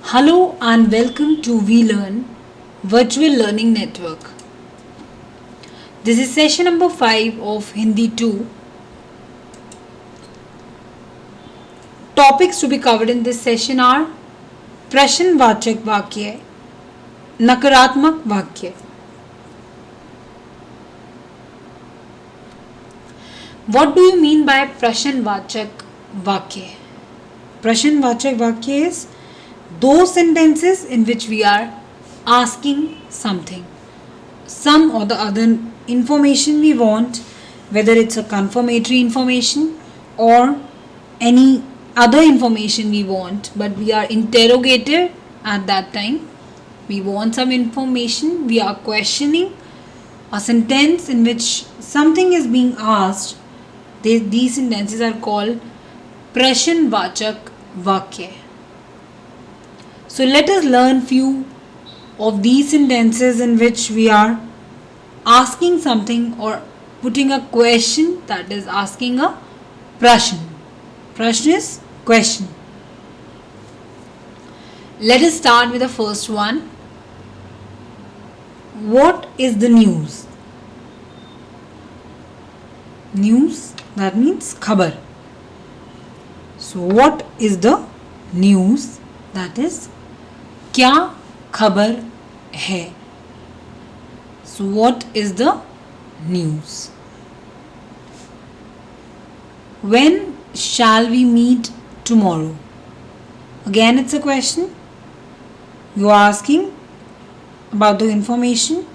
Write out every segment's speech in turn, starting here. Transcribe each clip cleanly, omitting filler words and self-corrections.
Hello and welcome to VLearn Virtual Learning Network. This is session number 5 of Hindi 2. Topics to be covered in this session are प्रश्नवाचक वाक्य, नकारात्मक वाक्य. What do you mean by प्रश्नवाचक वाक्य? प्रश्नवाचक वाक्य is those sentences in which we are asking something, some or the other information we want, whether it's a confirmatory information or any other information we want, but we are interrogative at that time. We want some information, we are questioning a sentence in which something is being asked. These sentences are called प्रश्नवाचक वाक्य. So let us learn few of these sentences in which we are asking something or putting a question, that is asking a prashn. Prashn is question. Let us start with the first one. What is the news? News, that means khabar. So what is the news? That is क्या खबर है? So what is the news? When shall we meet tomorrow? Again it's a question. You are asking about the information.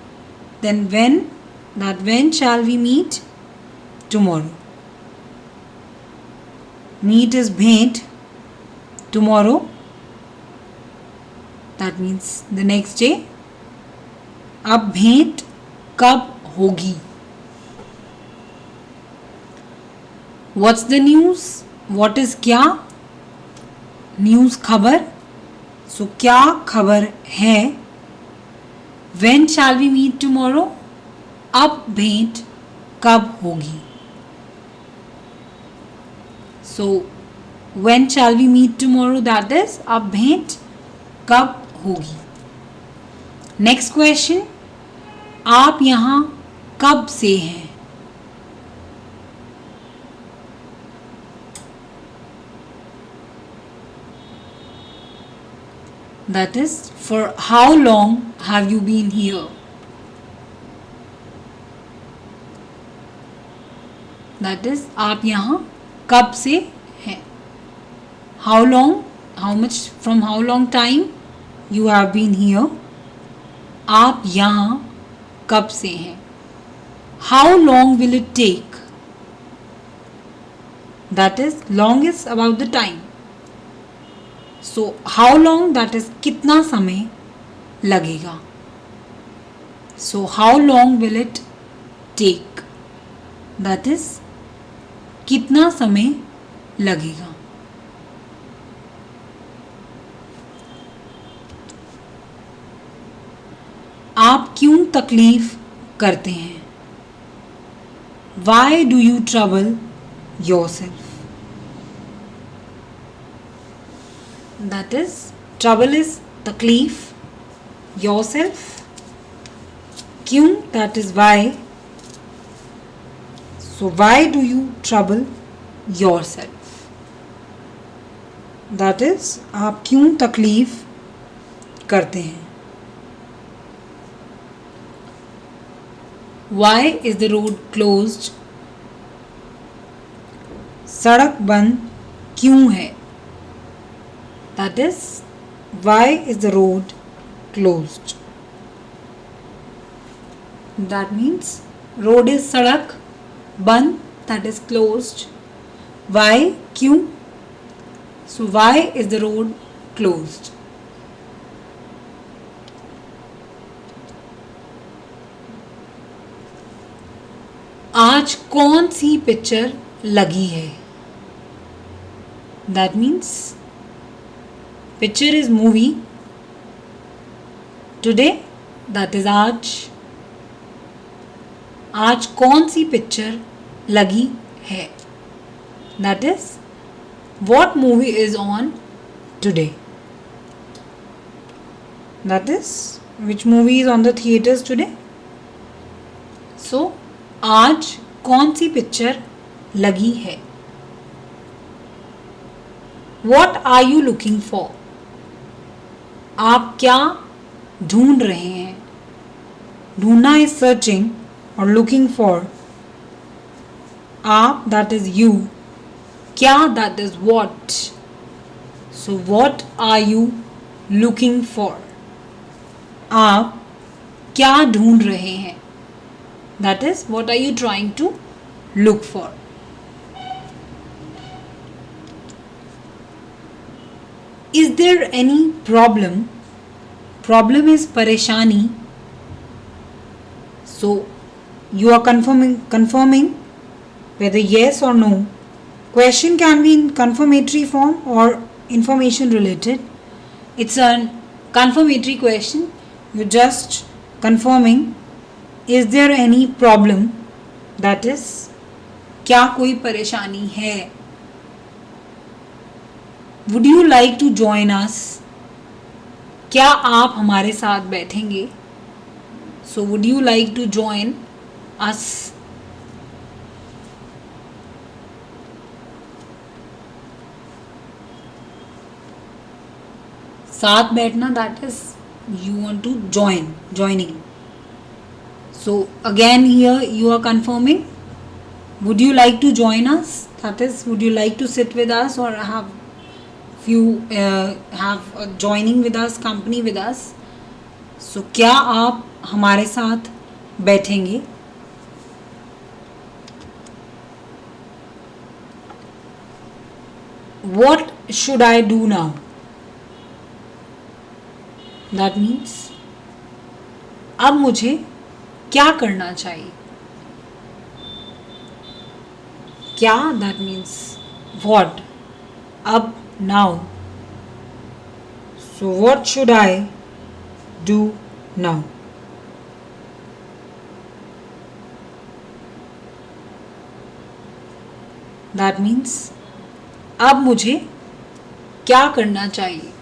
Then when shall we meet tomorrow? Meet is bhet. Tomorrow, that means the next day. अब भेंट कब होगी? What's the news? What is क्या? News खबर. So क्या खबर है? When shall we meet tomorrow? अब भेंट कब होगी? So when shall we meet tomorrow? That is अब भेंट कब होगी? नेक्स्ट क्वेश्चन, आप यहाँ कब से हैं? That is, for how long have you been here? That is, आप यहाँ कब से हैं? How long? How much? From how long time you have been here? आप यहाँ कब से हैं? How long will it take? That is, long is about the time. So how long, that is कितना समय लगेगा? So how long will it take? That is कितना समय लगेगा? आप क्यों तकलीफ करते हैं? Why do you trouble yourself? That is, trouble is तकलीफ, yourself, क्यों, that is why. So why do you trouble yourself? That is, आप क्यों तकलीफ करते हैं? Why is the road closed? सड़क बंद क्यों है? That is, why is the road closed? That means road is सड़क, बंद, that is closed. Why? क्यों? So why is the road closed? आज कौन सी पिक्चर लगी है? That means picture is movie. Today, that is आज. आज कौन सी पिक्चर लगी है? That is, what movie is on today? That is, which movie is on the theaters today? So, आज कौन सी पिक्चर लगी है? What are you looking for? आप क्या ढूंढ रहे हैं? ढूंढना is searching or looking for. आप, that is you. क्या, that is what. So what are you looking for? आप क्या ढूंढ रहे हैं? That is, what are you trying to look for? Is there any problem? Problem is परेशानी. So you are confirming whether yes or no. Question can be in confirmatory form or information related. It's a confirmatory question. You're just confirming, is there any problem? That is, क्या कोई परेशानी है? Would you like to join us? क्या आप हमारे साथ बैठेंगे? So would you like to join us? साथ बैठना, that is, you want to joining. So again here you are confirming, would you like to join us? That is, would you like to sit with us or have joining with us, company with us? So क्या आप हमारे साथ बैठेंगे? What should I do now? That means, अब मुझे क्या करना चाहिए? क्या, that means what. अब, now. So what should I do now? That means, अब मुझे क्या करना चाहिए?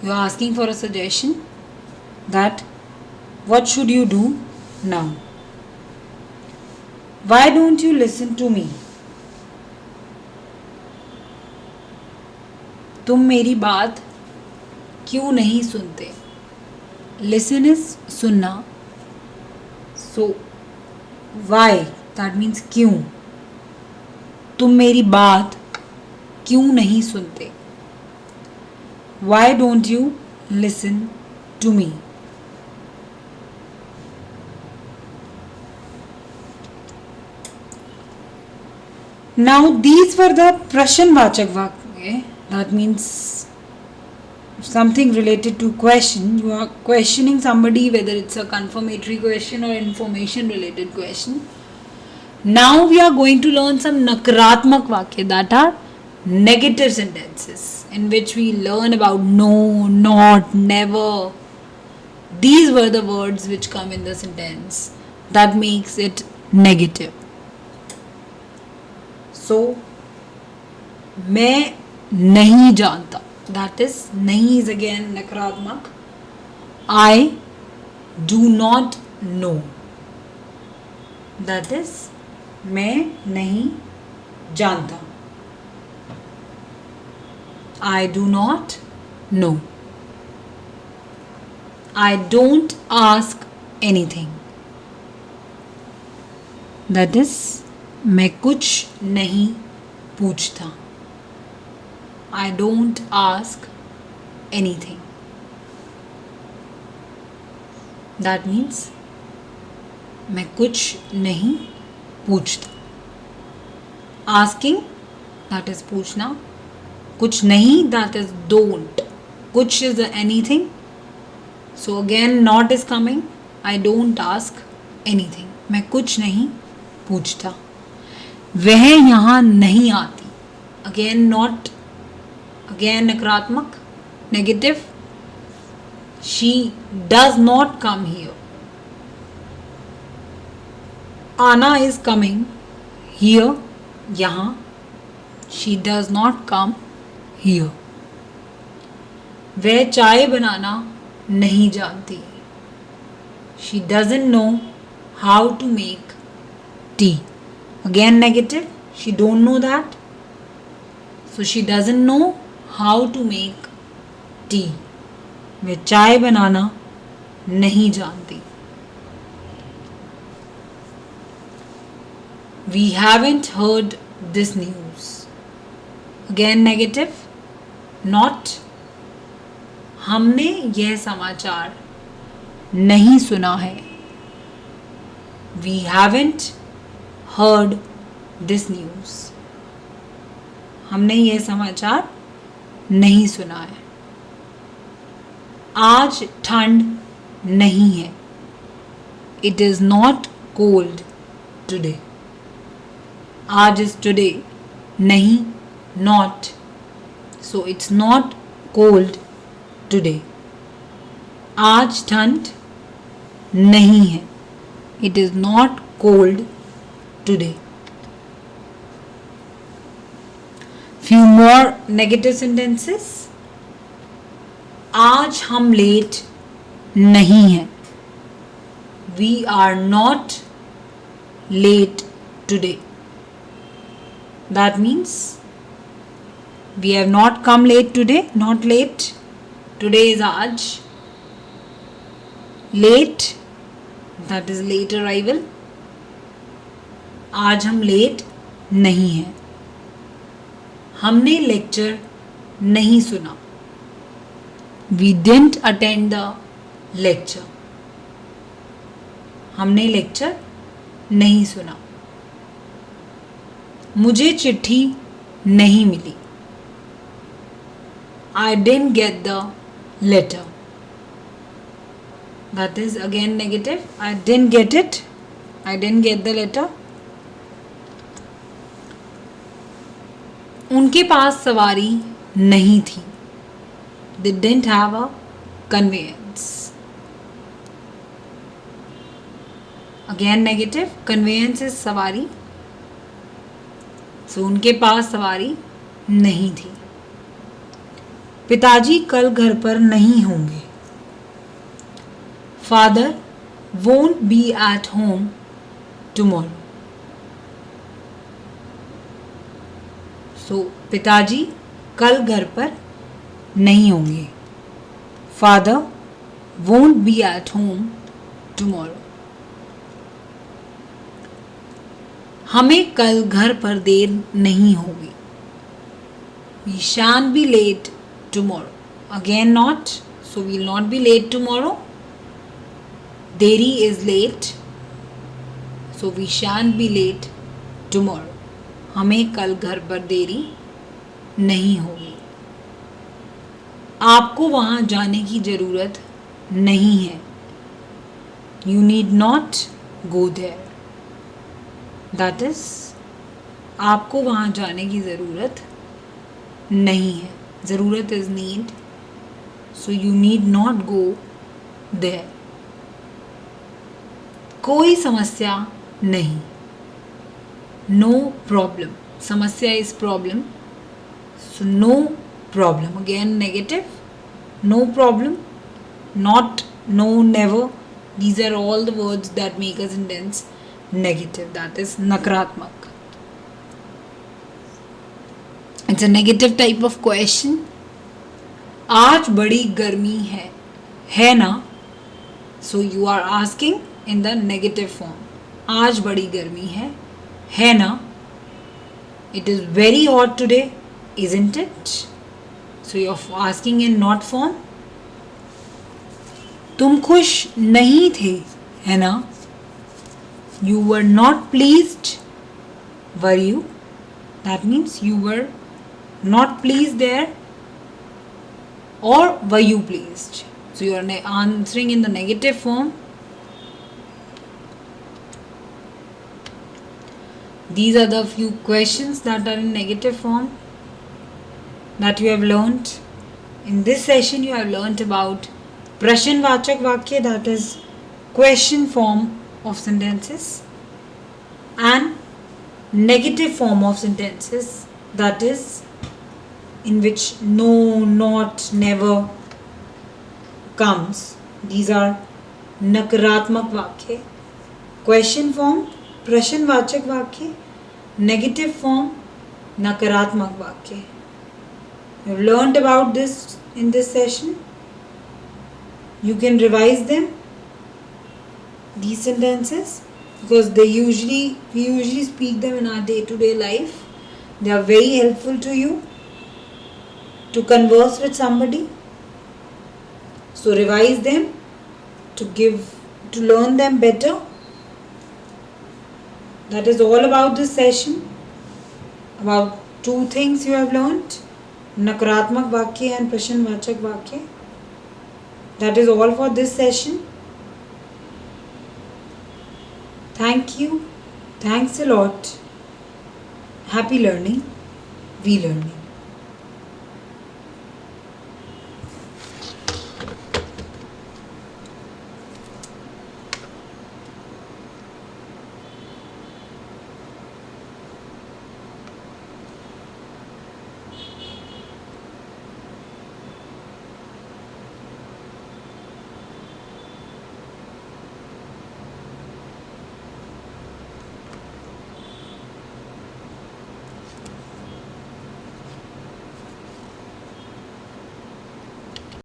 You are asking for a suggestion that what should you do now? Why don't you listen to me? तुम मेरी बात क्यों नहीं सुनते? Listen is सुनना. So why, that means क्यों. तुम मेरी बात क्यों नहीं सुनते? Why don't you listen to me? Now these were the प्रश्नवाचक वाक्य. That means something related to question. You are questioning somebody, whether it's a confirmatory question or information related question. Now we are going to learn some नकारात्मक वाक्य, that are negative sentences, in which we learn about no, not, never. These were the words which come in the sentence that makes it negative. So मैं नहीं जानता, that is, नहीं is again नकारात्मक. I do not know, that is, मैं नहीं जानता. I do not know. I don't ask anything. That is, मैं कुछ नहीं पूछता. I don't ask anything. That means, मैं कुछ नहीं पूछता. Asking, that is पूछना. कुछ नहीं, that is don't. कुछ is anything. So again not is coming. I don't ask anything. मैं कुछ नहीं पूछता. वह यहाँ नहीं आती. Again not. Again नकारात्मक, negative. She does not come here. आना is coming. Here, यहाँ. She does not come here. वह चाय बनाना नहीं जानती. She doesn't know how to make tea. Again negative. She don't know that. So she doesn't know how to make tea. वह चाय बनाना नहीं जानती. We haven't heard this news. Again negative. Not. हमने यह समाचार नहीं सुना है. We haven't heard this news. हमने यह समाचार नहीं सुना है. आज ठंड नहीं है. It is not cold today. आज is today. नहीं, not. So it's not cold today. आज ठंड नहीं है. It is not cold today. Few more negative sentences. आज हम लेट नहीं हैं. We are not late today. That means we have not come late today. Not late. Today is आज. Late. That is late arrival. आज हम late नहीं हैं. हमने लेक्चर नहीं सुना. We didn't attend the lecture. हमने लेक्चर नहीं सुना. मुझे चिट्ठी नहीं मिली. I didn't get the letter. That is again negative. I didn't get it. I didn't get the letter. उनके पास सवारी नहीं थी. They didn't have a conveyance. Again negative. Conveyance is सवारी. So उनके पास सवारी नहीं थी. पिताजी कल घर पर नहीं होंगे. Father won't be at home tomorrow. So पिताजी कल घर पर नहीं होंगे. Father won't be at home tomorrow. हमें कल घर पर देर नहीं होगी. We shan't be late tomorrow. Again not. So we will not be late tomorrow. देरी is late. So we shan't be late tomorrow. हमें कल घर पर देरी नहीं होगी. आपको वहाँ जाने की ज़रूरत नहीं है. You need not go there. That is, आपको वहाँ जाने की ज़रूरत नहीं है. ज़रूरत is need. So you need not go there. कोई समस्या नहीं. No problem. समस्या is problem. So no problem. Again negative. No problem. Not, no, never. These are all the words that make a sentence negative. That is nakaratmak. It's a negative type of question. आज बड़ी गर्मी है ना? So you are asking in the negative form. आज बड़ी गर्मी है ना? It is very hot today, isn't it? So you are asking in not form. तुम खुश नहीं थे, है ना? You were not pleased, were you? That means you were not pleased there, or were you pleased? So you are answering in the negative form. These are the few questions that are in negative form that you have learnt. In this session you have learnt about प्रश्नवाचक वाक्य, that is question form of sentences, and negative form of sentences, that is in which no, not, never comes, these are nakaratmak vakya. Question form prashanvachak vakya. Negative form nakaratmak vakya. You've learned about this in this session. You can revise them, these sentences, because we usually speak them in our day-to-day life. They are very helpful to you to converse with somebody. So revise them to learn them better. That is all about this session. About two things you have learned, nakaratmak vakya and prashanvachak vakya. That is all for this session. Thank you. Thanks a lot. Happy learning. We learning.